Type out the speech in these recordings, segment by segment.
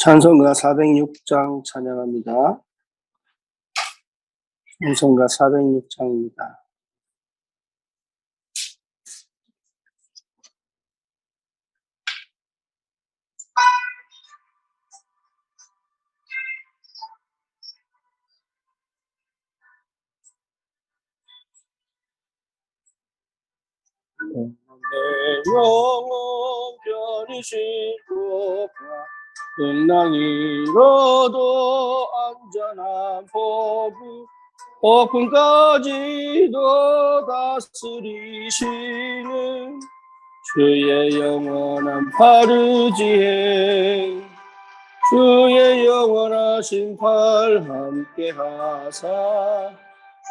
찬송가 406장 찬양합니다. 찬송가 406장입니다. 내 영혼 편히 쉴고가 음낭이로도 안전한 포구 폭풍까지도 다스리시는 주의 영원한 파르지에 주의 영원하신 팔 함께 하사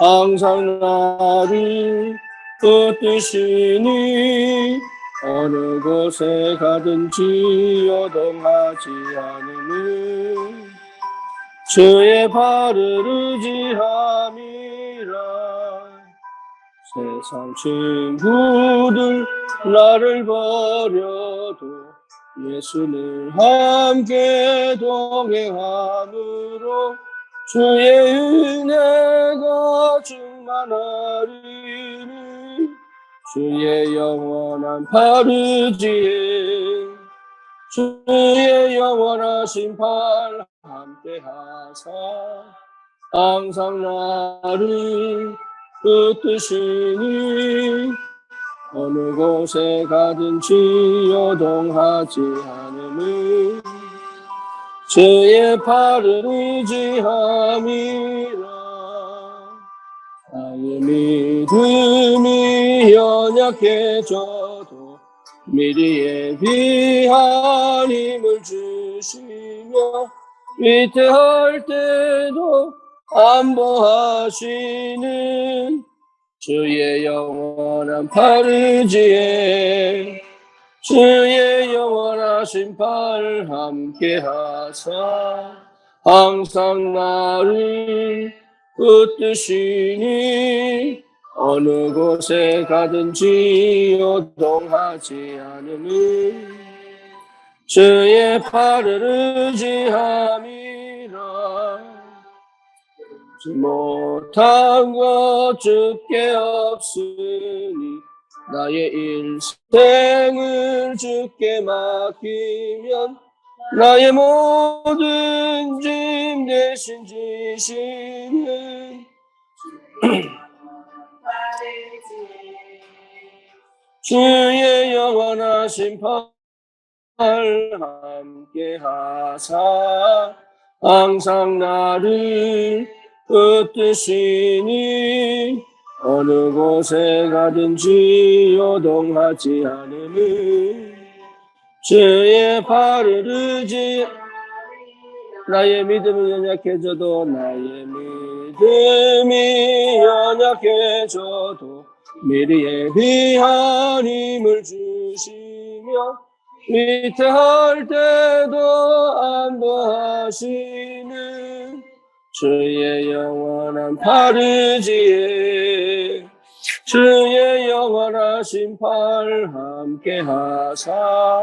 항상 나를 붙드시니 어느 곳에 가든지 요동하지 않으니 주의 발을 의지함이라. 세상 친구들 나를 버려도 예수는 함께 동행함으로 주의 은혜가 충만하리니 주의 영원한 파르지에 주의 영원하신 팔 함께 하사 항상 나를 붙드시니 어느 곳에 가든지 요동하지 않으니 주의 팔을 의지함이라. 나의 믿음이 연약해져도 미리 예비한 힘을 주시며 위태할 때도 안보하시는 주의 영원한 파르지에 주의 영원하신 팔 함께 하사 항상 나를 붙드시니 어느 곳에 가든지 요동하지 않으니 주의 팔을 의지함이라. 못한 것 주께 없으니 나의 일생을 주께 맡기면 나의 모든 짐 대신 지시는 주의 영원하신 팔 함께 하사 항상 나를 붙드시니 어느 곳에 가든지 요동하지 않으니 주의 팔을 의지. 나의 믿음이 연약해져도 나의 믿음이 연약해져도 미리 예비한 힘을 주시며 위태할 때도 안보하시는 주의 영원한 파르지에 주의 영원하신 팔 함께 하사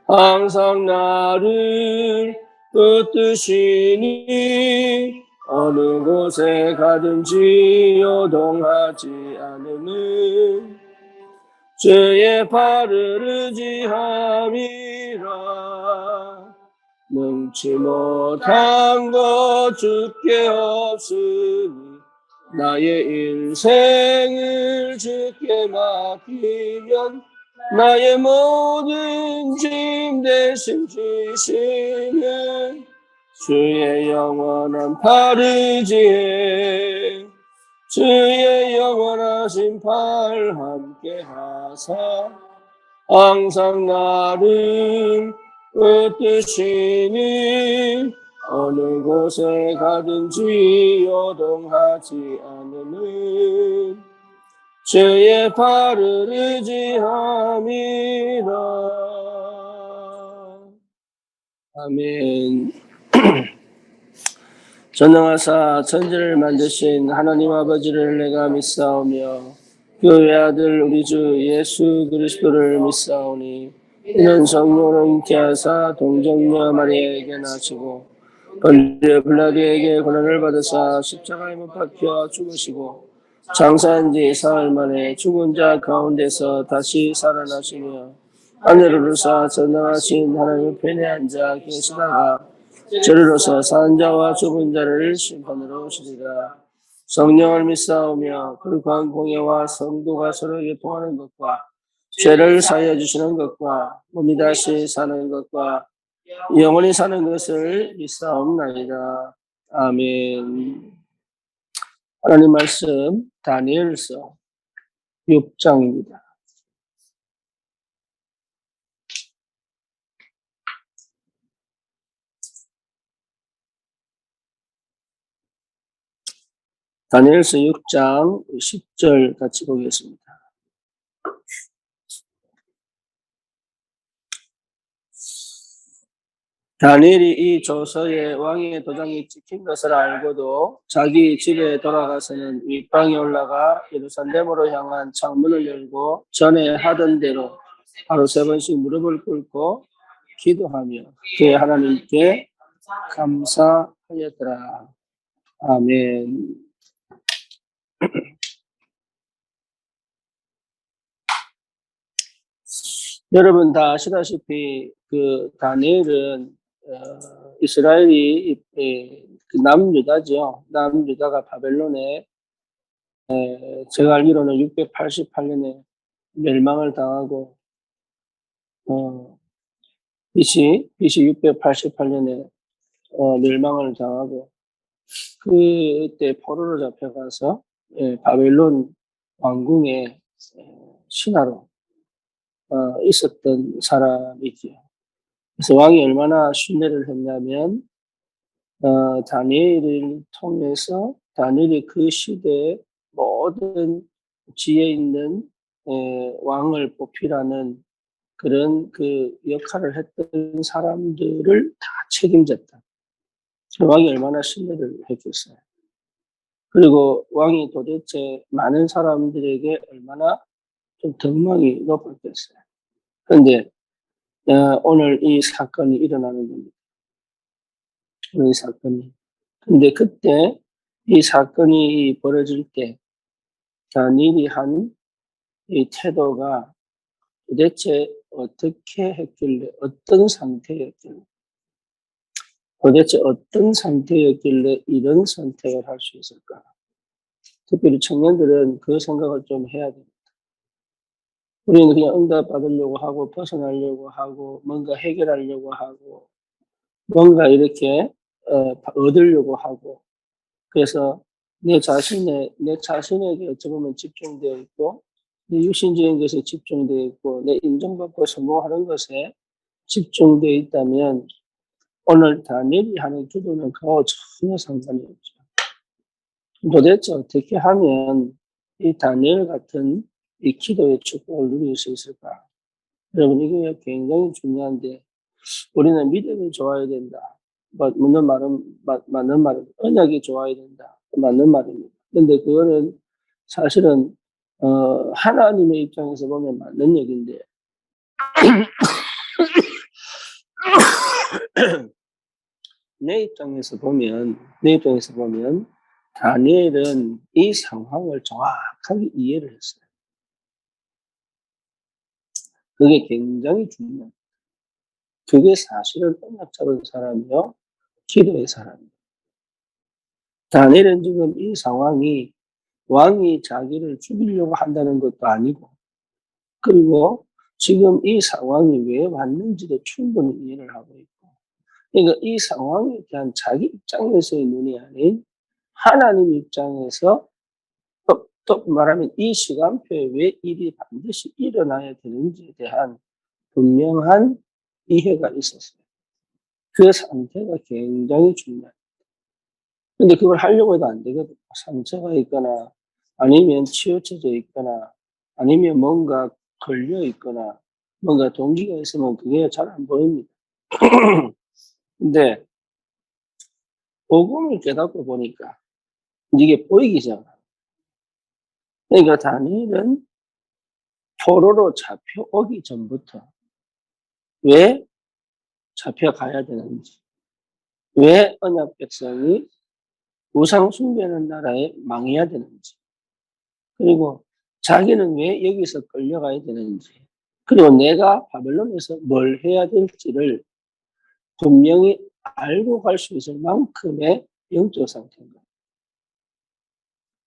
항상 나를 붙드시니 어느 곳에 가든지 요동하지 않으니 주의 팔을 의지함이라. 능치 못한 것 주께 없으니 나의 인생을 주께 맡기면 나의 모든 짐 대신 지시는 주의 영원한 파르지에 주의 영원하신 팔 함께 하사 항상 나를 붙드시니 어느 곳에 가든지 요동하지 않으니 주의 팔을 의지함이라. 아멘. 전능하사 천지를 만드신 하나님 아버지를 내가 믿사오며 그 외아들 우리 주 예수 그리스도를 믿사오니 이는 성령을 잉태하사 동정녀 마리아에게 나시고 본디오 빌라도에게 고난을 받으사 십자가에 못 박혀 죽으시고 장사한 지 사흘 만에 죽은 자 가운데서 다시 살아나시며 하늘을 오르사 전능하신 하나님의 편에 앉아 계시다가 저리로서 산 자와 죽은 자를 심판으로 오시리라. 성령을 믿사오며 거룩한 공예와 성도가 서로에게 통하는 것과 죄를 사하여 주시는 것과 몸이 다시 사는 것과 영원히 사는 것을 믿사옵나이다. 아멘. 하나님 말씀 다니엘서 6장입니다. 다니엘서 6장 10절 같이 보겠습니다. 다니엘이 이 조서에 왕의 도장이 찍힌 것을 알고도 자기 집에 돌아가서는 윗방에 올라가 예루살렘으로 향한 창문을 열고 전에 하던 대로 하루 3번씩 무릎을 꿇고 기도하며 그의 하나님께 감사하였더라. 아멘. 여러분 다 아시다시피 그 다니엘은 이스라엘이 그 남유다죠. 남유다가 바벨론에 제가 알기로는 688년에 멸망을 당하고 BC 688년에 멸망을 당하고 그때 포로로 잡혀가서 바벨론 왕궁의 신하로 있었던 사람이죠. 그래서 왕이 얼마나 순례를 했냐면 다니엘을 통해서 다니엘이 그 시대의 모든 지혜 있는 왕을 뽑히라는 그런 그 역할을 했던 사람들을 다 책임졌다. 왕이 얼마나 신뢰를 했겠어요. 그리고 왕이 도대체 많은 사람들에게 얼마나 좀 덕망이 높았겠어요. 그런데 오늘 이 사건이 일어나는 겁니다. 이 사건이. 근데 그때 이 사건이 벌어질 때 다니엘이 한 이 태도가 도대체 어떻게 했길래, 어떤 상태였길래, 도대체 어떤 상태였길래 이런 선택을 할 수 있을까? 특별히 청년들은 그 생각을 좀 해야 됩니다. 우리는 그냥 응답 받으려고 하고, 벗어나려고 하고, 뭔가 해결하려고 하고, 뭔가 이렇게 얻으려고 하고, 그래서 내 자신에게 어찌 보면 집중되어 있고, 내 육신적인 것에 집중되어 있고, 내 인정받고 성공하는 것에 집중되어 있다면, 오늘 다니엘이 하는 기도는 그와 전혀 상관이 없죠. 도대체 어떻게 하면 이 다니엘 같은 이 기도의 축복을 누릴 수 있을까? 여러분, 이게 굉장히 중요한데, 우리는 믿음이 좋아야 된다. 맞는 말은 언약이 좋아야 된다. 맞는 말입니다. 근데 그거는 사실은 하나님의 입장에서 보면 맞는 얘기인데 내 입장에서 보면 다니엘은 이 상황을 정확하게 이해를 했어요. 그게 굉장히 중요해요. 그게 사실은 언약 잡은 사람이요, 기도의 사람이에요. 다니엘은 지금 이 상황이 왕이 자기를 죽이려고 한다는 것도 아니고, 그리고 지금 이 상황이 왜 왔는지도 충분히 이해를 하고 있고, 그러니까 이 상황에 대한 자기 입장에서의 눈이 아닌 하나님 입장에서 또 말하면 이 시간표에 왜 일이 반드시 일어나야 되는지에 대한 분명한 이해가 있었어요. 그 상태가 굉장히 중요해요. 근데 그걸 하려고 해도 안 되거든요. 상처가 있거나 아니면 치우쳐져 있거나 아니면 뭔가 걸려 있거나 뭔가 동기가 있으면 그게 잘 안 보입니다. 근데 복음을 깨닫고 보니까 이게 보이기 시작해요. 그러니까 다니엘은 포로로 잡혀오기 전부터 왜 잡혀가야 되는지, 왜 언약 백성이 우상 숭배하는 나라에 망해야 되는지, 그리고 자기는 왜 여기서 끌려가야 되는지, 그리고 내가 바벨론에서 뭘 해야 될지를 분명히 알고 갈 수 있을 만큼의 영적 상태인 거예요.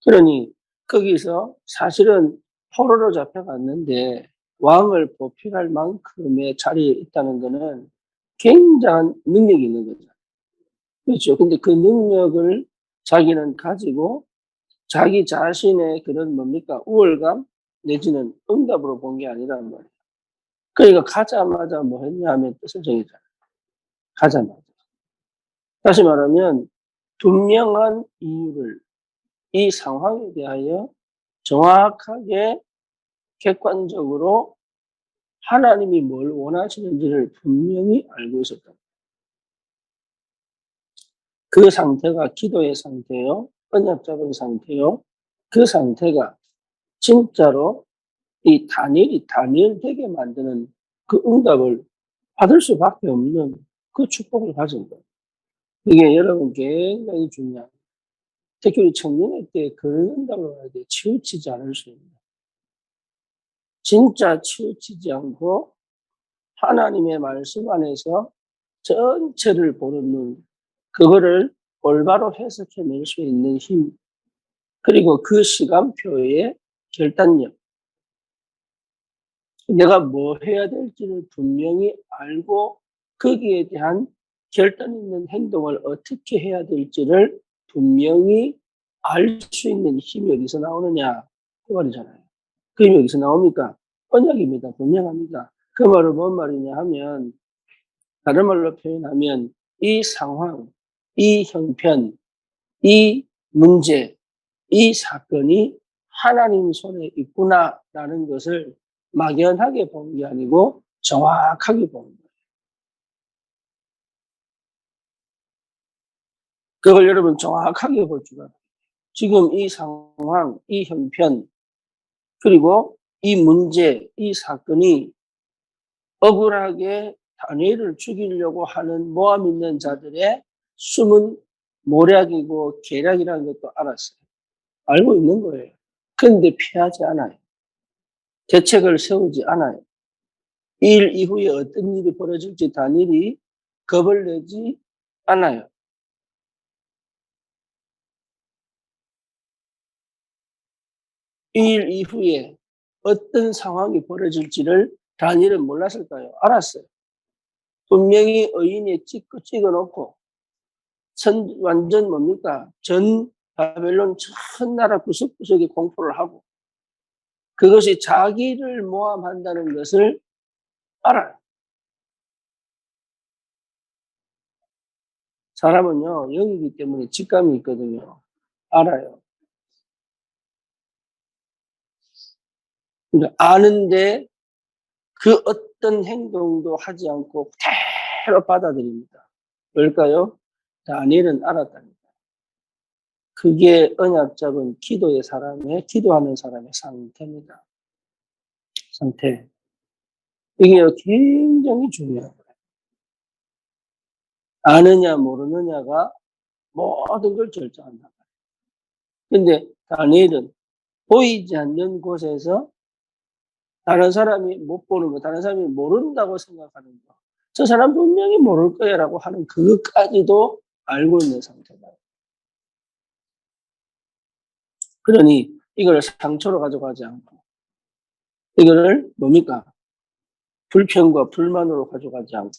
그러니 거기서 사실은 포로로 잡혀갔는데 왕을 보필할 만큼의 자리에 있다는 것은 굉장한 능력이 있는 거죠. 그렇죠. 근데 그 능력을 자기는 가지고 자기 자신의 그런 뭡니까? 우월감 내지는 응답으로 본 게 아니란 말이에요. 그러니까 가자마자 뭐 했냐 하면 뜻을 정했잖아요. 가자마자. 다시 말하면 분명한 이유를 이 상황에 대하여 정확하게 객관적으로 하나님이 뭘 원하시는지를 분명히 알고 있었다. 그 상태가 기도의 상태요, 언약 잡은 상태요. 그 상태가 진짜로 이 다니엘 되게 만드는 그 응답을 받을 수밖에 없는 그 축복을 가진 거예요. 이게 여러분 굉장히 중요합니다. 특히 우리 청년의 때 그런 응답을 받을 때 치우치지 않을 수 있는, 진짜 치우치지 않고 하나님의 말씀 안에서 전체를 보는 눈, 그거를 올바로 해석해낼 수 있는 힘, 그리고 그 시간표의 결단력, 내가 뭐 해야 될지를 분명히 알고 거기에 대한 결단 있는 행동을 어떻게 해야 될지를 분명히 알 수 있는 힘이 어디서 나오느냐 그 말이잖아요. 그 힘이 어디서 나옵니까? 언약입니다. 분명합니다. 그 말은 뭔 말이냐 하면, 다른 말로 표현하면 이 상황, 이 형편, 이 문제, 이 사건이 하나님 손에 있구나라는 것을 막연하게 보는 게 아니고 정확하게 보는 거예요. 그걸 여러분 정확하게 볼 줄 알아요. 지금 이 상황, 이 형편, 그리고 이 문제, 이 사건이 억울하게 다니엘을 죽이려고 하는 모함 있는 자들의 숨은 모략이고 계략이라는 것도 알았어요. 알고 있는 거예요. 그런데 피하지 않아요. 대책을 세우지 않아요. 이 일 이후에 어떤 일이 벌어질지 다니엘이 겁을 내지 않아요. 이 일 이후에 어떤 상황이 벌어질지를 다니엘은 몰랐을까요? 알았어요. 분명히 의인이 찍어놓고 완전 뭡니까? 전 바벨론 전 나라 구석구석에 공포를 하고 그것이 자기를 모함한다는 것을 알아요. 사람은요, 영이기 때문에 직감이 있거든요. 알아요. 그러니까 아는데 그 어떤 행동도 하지 않고 그대로 받아들입니다. 왜일까요? 다니엘은 알았다니까. 그게 언약 잡은 기도하는 사람의 상태입니다. 상태. 이게 굉장히 중요한 거예요. 아느냐 모르느냐가 모든 걸 결정한다. 근데 다니엘은 보이지 않는 곳에서 다른 사람이 못 보는 거, 다른 사람이 모른다고 생각하는 거, 저 사람 분명히 모를 거야라고 하는 그것까지도 알고 있는 상태다. 그러니 이걸 상처로 가져가지 않고 이거를 뭡니까? 불평과 불만으로 가져가지 않고,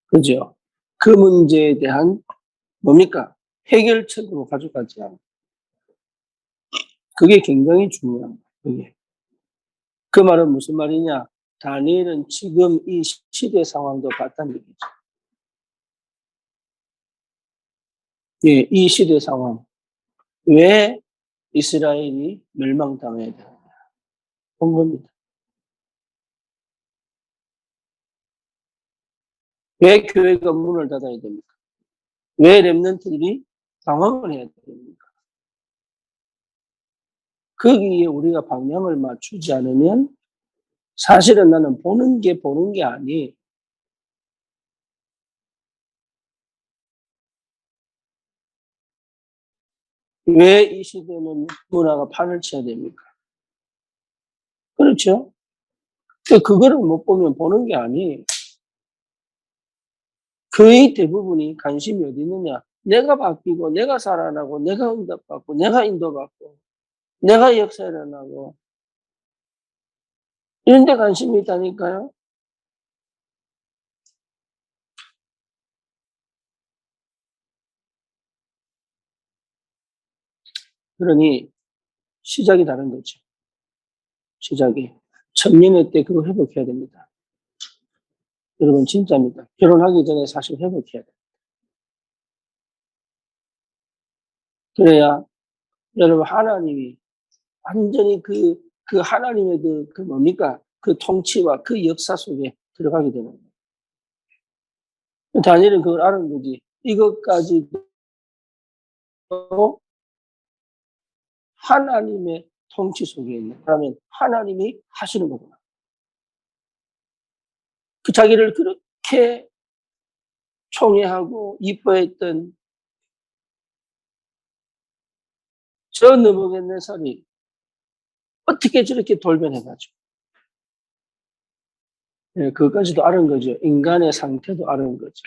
그죠? 그 문제에 대한 뭡니까? 해결책으로 가져가지 않고, 그게 굉장히 중요한 거예요. 그 말은 무슨 말이냐? 다니엘은 지금 이 시대 상황도 봤다는 얘기죠. 예, 이 시대 상황. 왜 이스라엘이 멸망당해야 되느냐? 본 겁니다. 왜 교회가 문을 닫아야 됩니까? 왜 렘넌트들이 방황을 해야 됩니까? 거기에 우리가 방향을 맞추지 않으면 사실은 나는 보는 게 아니. 왜 이 시대는 문화가 판을 쳐야 됩니까? 그렇죠? 그거를 못 보면 보는 게 아니에요. 거의 대부분이 관심이 어디 있느냐? 내가 바뀌고, 내가 살아나고, 내가 응답받고, 내가 인도받고, 내가 역사 일어나고, 이런 데 관심이 있다니까요? 그러니, 시작이 다른 거죠. 시작이. 청년의 때 그거 회복해야 됩니다. 여러분, 진짜입니다. 결혼하기 전에 사실 회복해야 돼요. 그래야, 여러분, 하나님이 완전히 그 하나님의 그 뭡니까? 그 통치와 그 역사 속에 들어가게 되는 거예요. 다니엘은 그걸 아는 거지. 이것까지도 하나님의 통치 속에 있는. 그러면 하나님이 하시는 거구나. 그 자기를 그렇게 총애하고 이뻐했던 저 느부갓네살이 어떻게 저렇게 돌변해가지고. 예, 그것까지도 아는 거죠. 인간의 상태도 아는 거죠.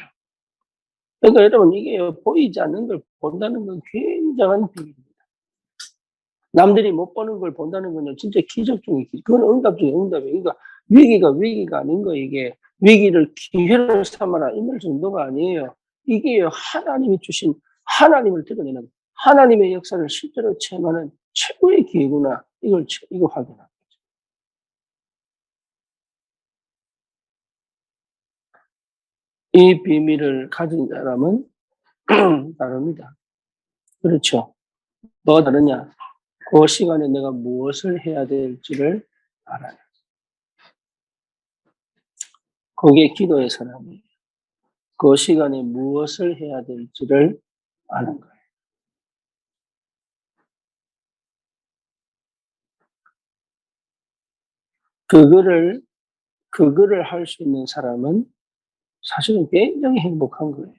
그러니까 여러분, 이게 보이지 않는 걸 본다는 건 굉장한 비밀입니다. 남들이 못 보는 걸 본다는 건 진짜 기적 중의 기적. 그건 응답 중의 응답이에요. 그러니까 위기가 아닌 거, 이게. 위기를 기회로 삼아라. 이럴 정도가 아니에요. 이게 하나님이 주신, 하나님을 드러내는, 하나님의 역사를 실제로 체험하는 최고의 기회구나. 이거 확인합니다. 이 비밀을 가진 사람은 다릅니다. 그렇죠. 뭐가 다르냐? 그 시간에 내가 무엇을 해야 될지를 알아요. 그게 기도의 사람이에요. 그 시간에 무엇을 해야 될지를 아는 거예요. 그거를 할 수 있는 사람은 사실은 굉장히 행복한 거예요.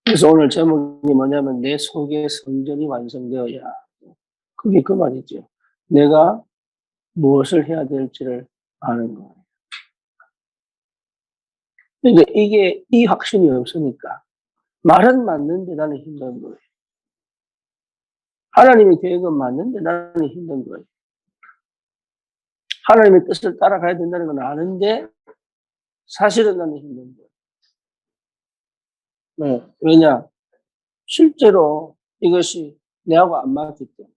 그래서 오늘 제목이 뭐냐면 내 속의 성전이 완성되어야. 그게 그 말이죠. 내가 무엇을 해야 될지를 아는 거예요. 그러니까 이게 이 확신이 없으니까 말은 맞는데 나는 힘든 거예요. 하나님의 계획은 맞는데 나는 힘든 거예요. 하나님의 뜻을 따라가야 된다는 건 아는데 사실은 나는 힘든 거예요. 네. 왜냐? 실제로 이것이 내하고 안 맞기 때문에.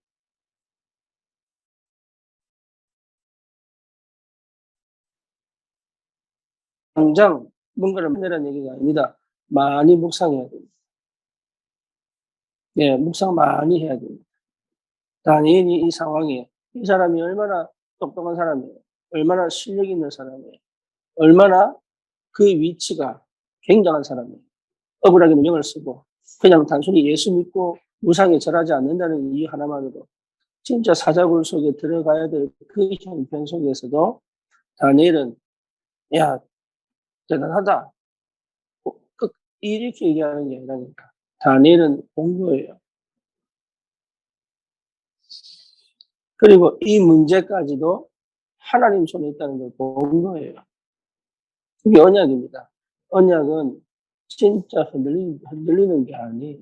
당장 뭔가를 만내라는 얘기가 아닙니다. 많이 묵상해야 됩니다. 네, 묵상 많이 해야 됩니다. 다니엘이 이 상황에 이 사람이 얼마나 똑똑한 사람이에요. 얼마나 실력 있는 사람이에요. 얼마나 그 위치가 굉장한 사람이에요. 억울하게 명을 쓰고 그냥 단순히 예수 믿고 무상에 절하지 않는다는 이유 하나만으로 진짜 사자굴 속에 들어가야 될 그 형편 속에서도 다니엘은 야 대단하다. 이렇게 얘기하는 게 아니라니까. 다니엘은 본 거예요. 그리고 이 문제까지도 하나님 손에 있다는 걸 본 거예요. 그게 언약입니다. 언약은 진짜 흔들리는 게 아니에요.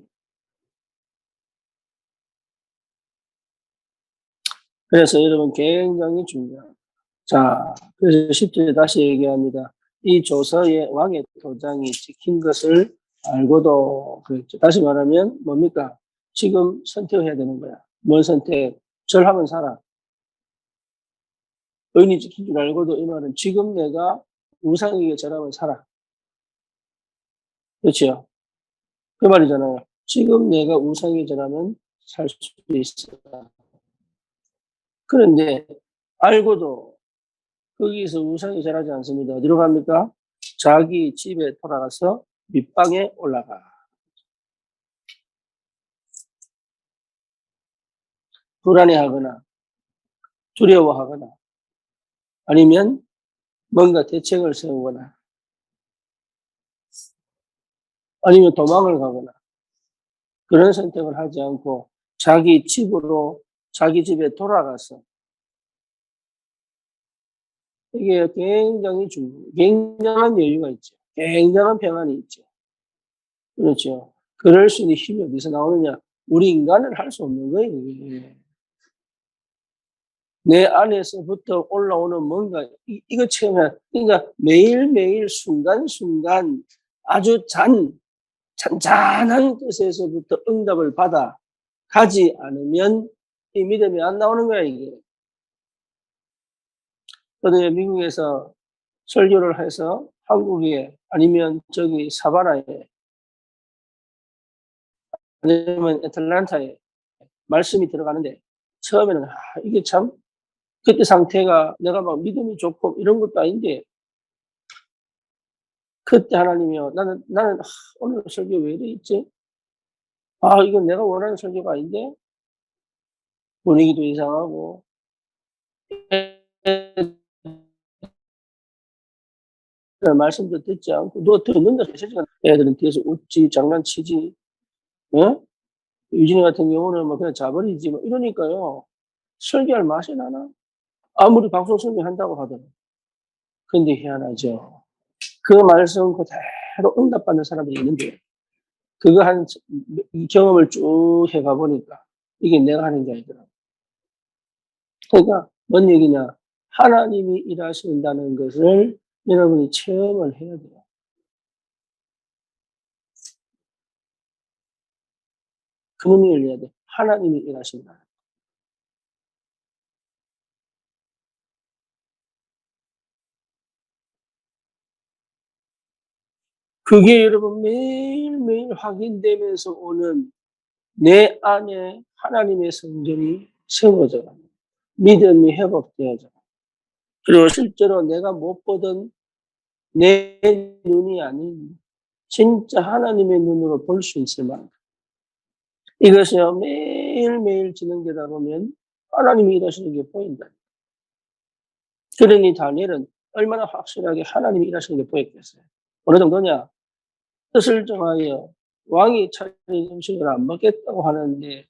그래서 여러분 굉장히 중요합니다. 자, 그래서 10절에 다시 얘기합니다. 이 조서의 왕의 도장이 찍힌 것을 알고도 그랬죠. 다시 말하면 뭡니까? 지금 선택해야 되는 거야. 뭘 선택? 절하면 살아. 의인이 지킨 줄 알고도 이 말은 지금 내가 우상에게 절하면 살아. 그렇죠? 그 말이잖아요. 지금 내가 우상에게 절하면 살 수 있어. 그런데 알고도 거기서 우상에 절하지 않습니다. 어디로 갑니까? 자기 집에 돌아가서 밑방에 올라가. 불안해하거나 두려워하거나 아니면 뭔가 대책을 세우거나 아니면 도망을 가거나 그런 선택을 하지 않고 자기 집으로 자기 집에 돌아가서 이게 굉장히 굉장한 여유가 있죠. 굉장한 평안이 있죠. 그렇죠. 그럴 수 있는 힘이 어디서 나오느냐? 우리 인간은 할 수 없는 거예요. 이게. 내 안에서부터 올라오는 뭔가 이거 체험해. 그러니까 매일매일 순간순간 아주 잔잔한 뜻에서부터 응답을 받아 가지 않으면 이 믿음이 안 나오는 거야, 이게. 저도 미국에서 설교를 해서 한국에 아니면 저기 사바나에 아니면 애틀란타에 말씀이 들어가는데 처음에는 이게 참 그때 상태가 내가 막 믿음이 좋고 이런 것도 아닌데 그때 하나님이요 나는 오늘 설교 왜 이래 있지? 이건 내가 원하는 설교가 아닌데 분위기도 이상하고 말씀도 듣지 않고 너 듣는다 애들은 뒤에서 웃지 장난치지 어? 유진이 같은 경우는 뭐 그냥 자버리지 뭐 이러니까요 설교할 맛이 나나? 아무리 방송 설교한다고 하더라도 근데 희한하죠. 그 말씀 그대로 응답받는 사람들이 있는데 그거 이 경험을 쭉 해가 보니까 이게 내가 하는 게 아니더라고. 그러니까 뭔 얘기냐? 하나님이 일하신다는 것을 여러분이 체험을 해야 돼요. 그 눈이 열려야 돼. 하나님이 일하신다. 그게 여러분 매일매일 확인되면서 오는 내 안에 하나님의 성전이 세워져 가요. 믿음이 회복되어져. 그리고 실제로 내가 못 보던 내 눈이 아닌 진짜 하나님의 눈으로 볼 수 있을 만큼 이것이요 매일매일 진행되다 보면 하나님이 일하시는 게 보인다. 그러니 다니엘은 얼마나 확실하게 하나님이 일하시는 게 보였겠어요. 어느 정도냐? 뜻을 정하여 왕이 차린 음식을 안 먹겠다고 하는데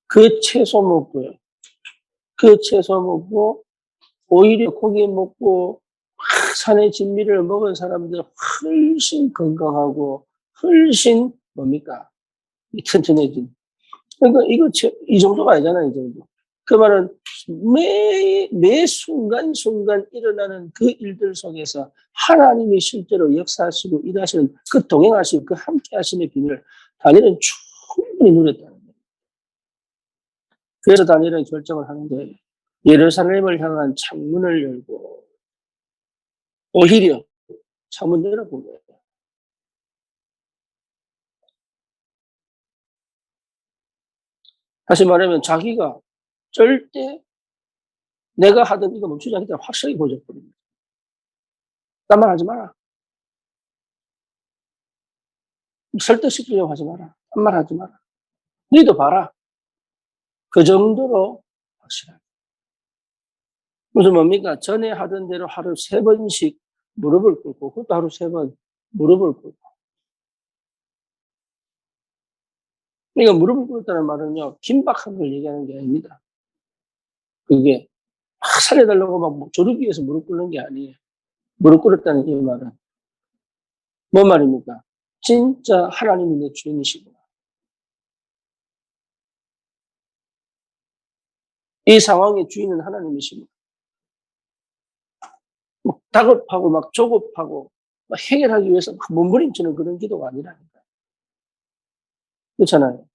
그 채소 먹고요. 그 채소 먹고 오히려 고기 먹고 산의 진미를 먹은 사람들 훨씬 건강하고 훨씬 뭡니까? 튼튼해진. 그러니까 이거 이 정도가 아니잖아요, 이 정도. 그 말은 매 순간순간 일어나는 그 일들 속에서 하나님이 실제로 역사하시고 일하시는 그 동행하시고 그 함께 하심의 비밀을 다니엘은 충분히 누렸다는 거예요. 그래서 다니엘은 결정을 하는 거예요. 예루살렘을 향한 창문을 열고 오히려 창문 열어본 거예요. 다시 말하면 자기가 절대 내가 하던 이거 멈추지 않겠다 확실하게 보여줬거든요. 딴 말 하지 마라. 설득시키려고 하지 마라. 딴 말 하지 마라. 너희도 봐라. 그 정도로 확실하게. 무슨 뭡니까? 전에 하던 대로 하루 3번씩 무릎을 꿇고 그것도 하루 3번 무릎을 꿇고 그러니까 무릎을 꿇었다는 말은요. 긴박한 걸 얘기하는 게 아닙니다. 그게 막 살려달라고 막 조르기 위해서 무릎 꿇는 게 아니에요. 무릎 꿇었다는 이 말은 뭔 말입니까? 진짜 하나님이 내 주인이시구나. 이 상황의 주인은 하나님이시구나. 막 다급하고 막 조급하고 막 해결하기 위해서 막 몸부림치는 그런 기도가 아니라니까. 그렇잖아요.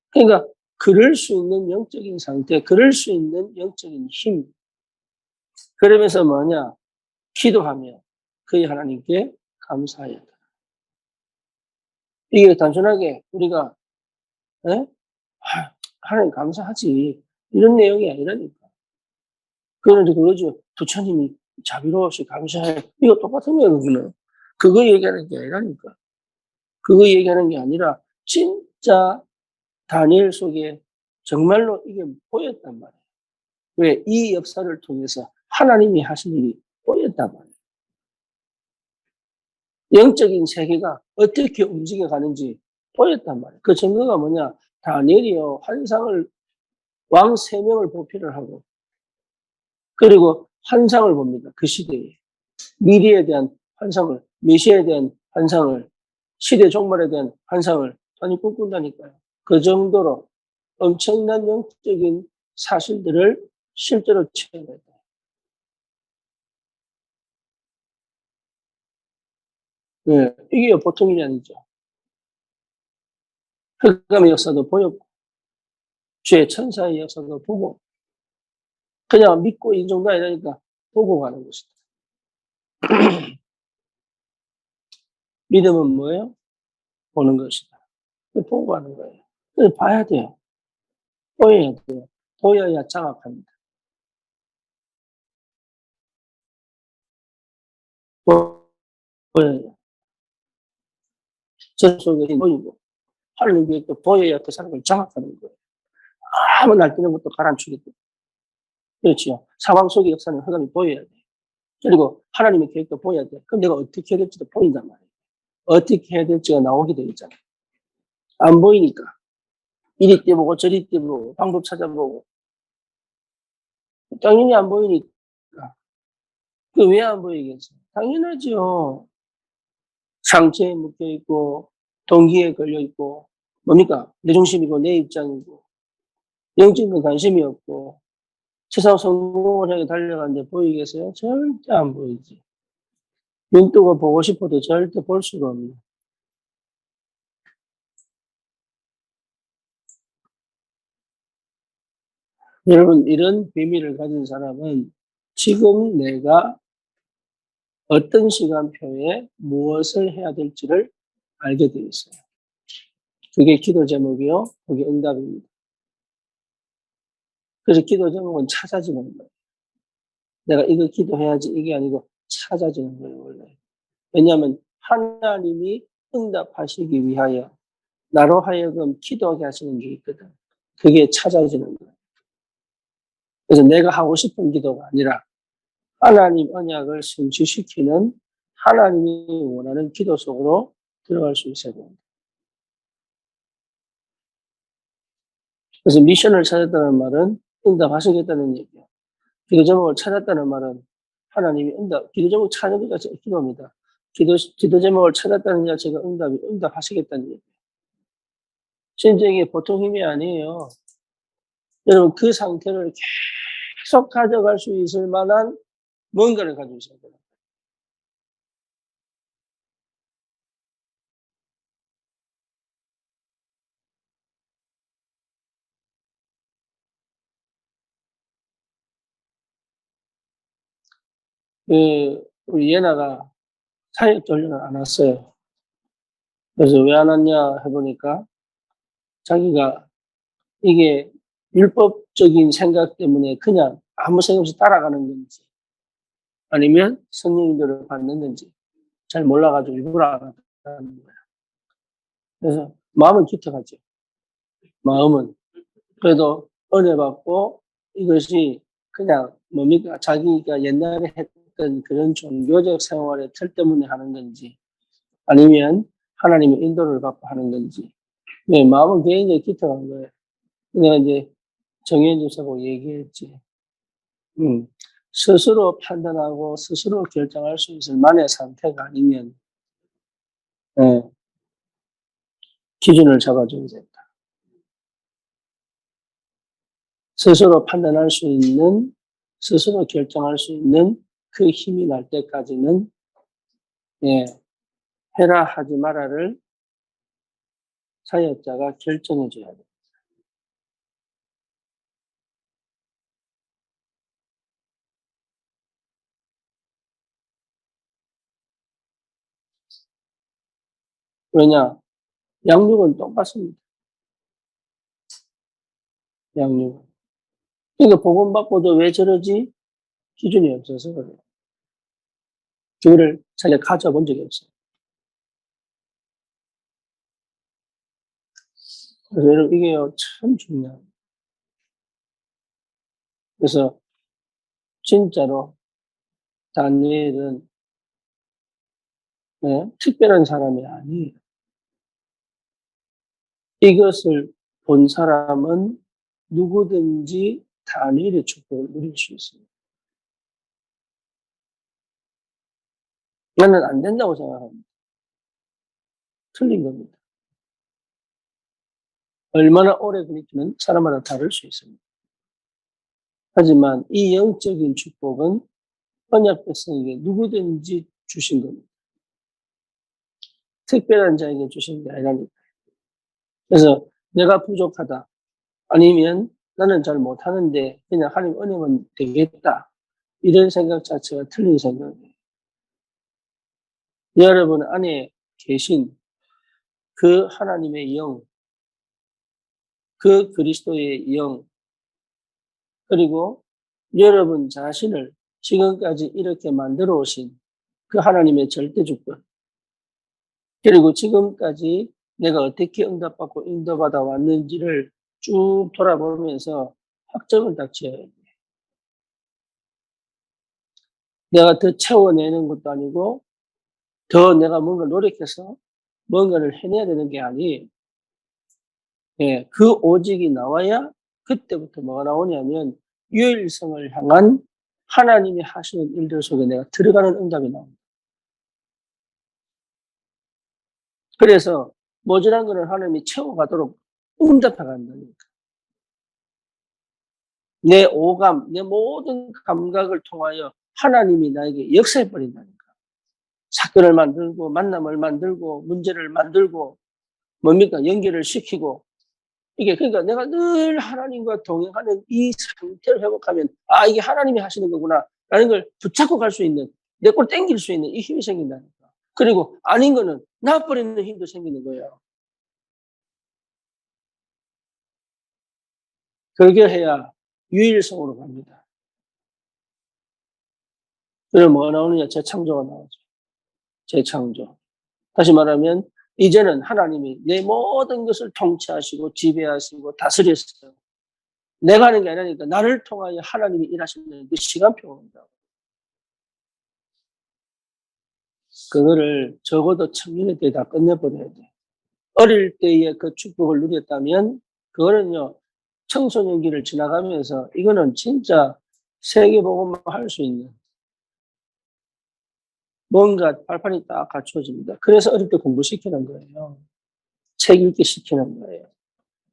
그러니까 그럴 수 있는 영적인 상태, 그럴 수 있는 영적인 힘. 그러면서 뭐냐? 기도하며 그의 하나님께 감사해야 돼. 이게 단순하게 우리가 에? 하나님 감사하지 이런 내용이 아니라니까. 그런데 그거죠. 부처님이 자비로우시 감사해. 이거 똑같은 거예요, 그거는. 그거 얘기하는 게 아니라니까. 그거 얘기하는 게 아니라 진짜 다니엘 속에 정말로 이게 보였단 말이에요. 왜? 이 역사를 통해서 하나님이 하신 일이 보였단 말이에요. 영적인 세계가 어떻게 움직여 가는지 보였단 말이에요. 그 증거가 뭐냐? 다니엘이요, 환상을, 왕 3명을 보필을 하고, 그리고 환상을 봅니다. 그 시대에. 미리에 대한 환상을, 메시아에 대한 환상을, 시대 종말에 대한 환상을 많이 꿈꾼다니까요. 그 정도로 엄청난 영적인 사실들을 실제로 체험했다. 네, 이게 보통 일이 아니죠. 흑암의 역사도 보였고, 죄의 천사의 역사도 보고, 그냥 믿고 이 정도 아니라니까 보고 가는 것이다. 믿음은 뭐예요? 보는 것이다. 보고 가는 거예요. 그래서 봐야 돼요. 보여야 돼요. 보여야 장악합니다. 보여야. 저 속에 보이고, 하나님 계획도 보여야 그 사람을 장악하는 거예요. 아무 날뛰는 것도 가라앉히겠고. 그렇죠. 상황 속의 역사는 하나님이 보여야 돼. 그리고 하나님의 계획도 보여야 돼. 그럼 내가 어떻게 해야 될지도 보인단 말이에요. 어떻게 해야 될지가 나오게 되어 있잖아요. 안 보이니까. 이리 뛰어보고 저리 뛰어보고 방법 찾아보고. 당연히 안 보이니까. 그 왜 안 보이겠어요? 당연하죠. 상처에 묶여있고 동기에 걸려있고 뭡니까? 내 중심이고 내 입장이고 영적인 관심이 없고 세상 성공을 향해 달려가는데 보이겠어요? 절대 안 보이지. 눈 뜨고 보고 싶어도 절대 볼 수가 없네. 여러분, 이런 비밀을 가진 사람은 지금 내가 어떤 시간표에 무엇을 해야 될지를 알게 되어 있어요. 그게 기도 제목이요. 그게 응답입니다. 그래서 기도 제목은 찾아지는 거예요. 내가 이거 기도해야지 이게 아니고 찾아지는 거예요, 원래. 왜냐하면 하나님이 응답하시기 위하여 나로 하여금 기도하게 하시는 게 있거든. 그게 찾아지는 거예요. 그래서 내가 하고 싶은 기도가 아니라 하나님 언약을 성취시키는 하나님이 원하는 기도 속으로 들어갈 수 있어야 됩니다. 그래서 미션을 찾았다는 말은 응답하시겠다는 얘기예요. 기도 제목을 찾았다는 말은 하나님이 기도 제목 찾는 것 자체가 기도입니다. 기도 제목을 찾았다는 자체가 응답하시겠다는 얘기예요. 진짜 이게 보통 힘이 아니에요. 여러분, 그 상태를 계속 가져갈 수 있을 만한 뭔가를 가지고 있어야 돼요. 우리 예나가 사역 전례를 안 왔어요. 그래서 왜 안 왔냐 해보니까 자기가 이게 율법적인 생각 때문에 그냥 아무 생각 없이 따라가는 건지 아니면 성령님들을 받는 건지 잘 몰라가지고 일부러 안 왔다는 거예요. 그래서 마음은 기특하죠. 마음은. 그래도 은혜 받고 이것이 그냥 뭡니까? 자기가 옛날에 했던 그런 종교적 생활의 틀 때문에 하는 건지 아니면 하나님의 인도를 받고 하는 건지. 네, 마음은 굉장히 기특한 거예요. 내가 이제 정현주 사고 얘기했지. 스스로 판단하고 스스로 결정할 수 있을 만의 상태가 아니면 네, 기준을 잡아줘야 된다. 스스로 판단할 수 있는, 스스로 결정할 수 있는 그 힘이 날 때까지는 예, 해라 하지 마라를 사역자가 결정해 줘야 돼요. 왜냐? 양육은 똑같습니다. 양육. 그러니까 복음 받고도 왜 저러지? 기준이 없어서 그래요. 그거를 자기가 가져본 적이 없어요. 그래서 여러분 이게요 참 중요해요. 그래서 진짜로 다니엘은 특별한 사람이 아니에요. 이것을 본 사람은 누구든지 다니엘의 축복을 누릴 수 있습니다. 나는 안 된다고 생각합니다. 틀린 겁니다. 얼마나 오래 걸릴지는 사람마다 다를 수 있습니다. 하지만 이 영적인 축복은 언약 백성에게 누구든지 주신 겁니다. 특별한 자에게 주신 게 아니라니까. 그래서 내가 부족하다. 아니면 나는 잘 못하는데 그냥 하나님 은혜면 되겠다. 이런 생각 자체가 틀린 생각이에요. 여러분 안에 계신 그 하나님의 영, 그 그리스도의 영, 그리고 여러분 자신을 지금까지 이렇게 만들어 오신 그 하나님의 절대 주권, 그리고 지금까지 내가 어떻게 응답받고 인도받아 왔는지를 쭉 돌아보면서 확정을 딱 지어야 돼요. 내가 더 채워내는 것도 아니고 더 내가 뭔가 노력해서 뭔가를 해내야 되는 게 아니에요. 예, 그 오직이 나와야 그때부터 뭐가 나오냐면 유일성을 향한 하나님이 하시는 일들 속에 내가 들어가는 응답이 나옵니다. 그래서 모자란 거는 하나님이 채워가도록 응답해 간다니까. 내 오감, 내 모든 감각을 통하여 하나님이 나에게 역사해 버린다니까. 사건을 만들고 만남을 만들고 문제를 만들고 뭡니까? 연결을 시키고 이게 그러니까 내가 늘 하나님과 동행하는 이 상태를 회복하면 아 이게 하나님이 하시는 거구나 라는 걸 붙잡고 갈 수 있는 내 걸 땡길 수 있는 이 힘이 생긴다니까. 그리고 아닌 거는 놔버리는 힘도 생기는 거예요. 그렇게 해야 유일성으로 갑니다. 그럼 뭐가 나오느냐? 재창조가 나오죠. 재창조. 다시 말하면 이제는 하나님이 내 모든 것을 통치하시고 지배하시고 다스리셨어요. 내가 하는 게 아니니까 나를 통하여 하나님이 일하시는 그 시간표가 온다고. 그거를 적어도 청년의 때에 다 끝내버려야 돼. 어릴 때에 그 축복을 누렸다면 그거는요 청소년기를 지나가면서 이거는 진짜 세계복음만 할 수 있는 뭔가 발판이 딱 갖춰집니다. 그래서 어릴 때 공부시키는 거예요. 책 읽기 시키는 거예요.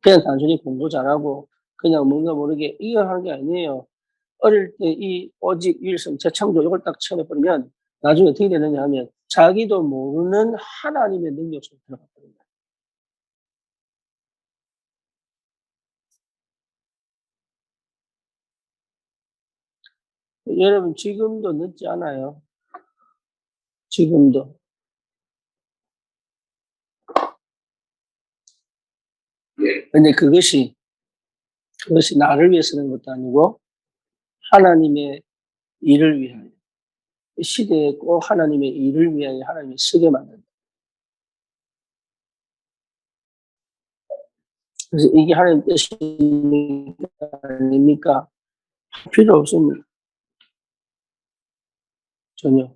그냥 단순히 공부 잘하고 그냥 뭔가 모르게 이거 하는 게 아니에요. 어릴 때 이 오직 유일성 재창조 이걸 딱 체험해버리면 나중에 어떻게 되느냐 하면 자기도 모르는 하나님의 능력 속에 들어가 버립니다. 여러분 지금도 늦지 않아요. 지금도. 근데 그것이 나를 위해 쓰는 것도 아니고 하나님의 일을 위하여 시대에 꼭 하나님의 일을 위하여 하나님이 쓰게 만든다. 그래서 이게 하나님 뜻입니까? 아닙니까? 필요 없습니다. 전혀.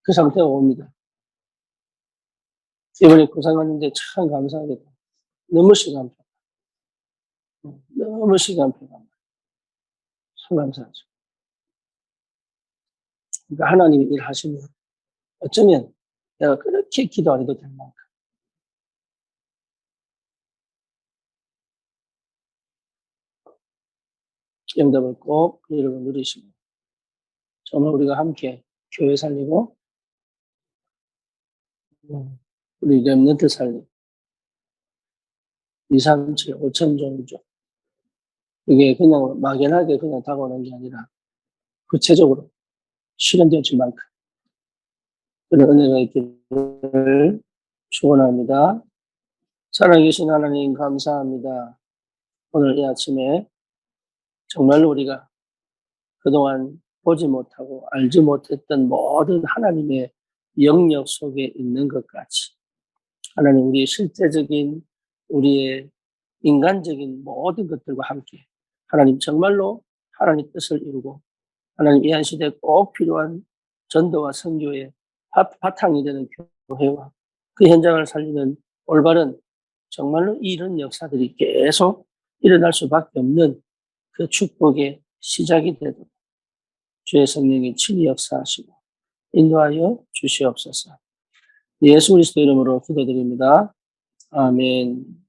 그 상태가 옵니다. 이번에 고생하는데 참 감사하게도 너무 시간표. 너무 시간표가 참 감사하죠. 그러니까 하나님이 일하시면 어쩌면 내가 그렇게 기도 안 해도 될 만큼 영접을 꼭 여러분 누리시고 정말 우리가 함께 교회 살리고 우리 렘넌트 살리고 2, 3, 7, 5천 종족 이게 그냥 막연하게 그냥 다가오는 게 아니라 구체적으로 실현될 만큼 그런 은혜가 있기를 축원합니다. 살아계신 하나님 감사합니다. 오늘 이 아침에 정말로 우리가 그동안 보지 못하고 알지 못했던 모든 하나님의 영역 속에 있는 것까지 하나님 우리의 실제적인 우리의 인간적인 모든 것들과 함께 하나님 정말로 하나님 뜻을 이루고 하나님 이 한 시대에 꼭 필요한 전도와 선교의 바탕이 되는 교회와 그 현장을 살리는 올바른 정말로 이런 역사들이 계속 일어날 수밖에 없는 그 축복의 시작이 되도록 주의 성령이 친히 역사하시고 인도하여 주시옵소서. 예수 그리스도 이름으로 기도드립니다. 아멘.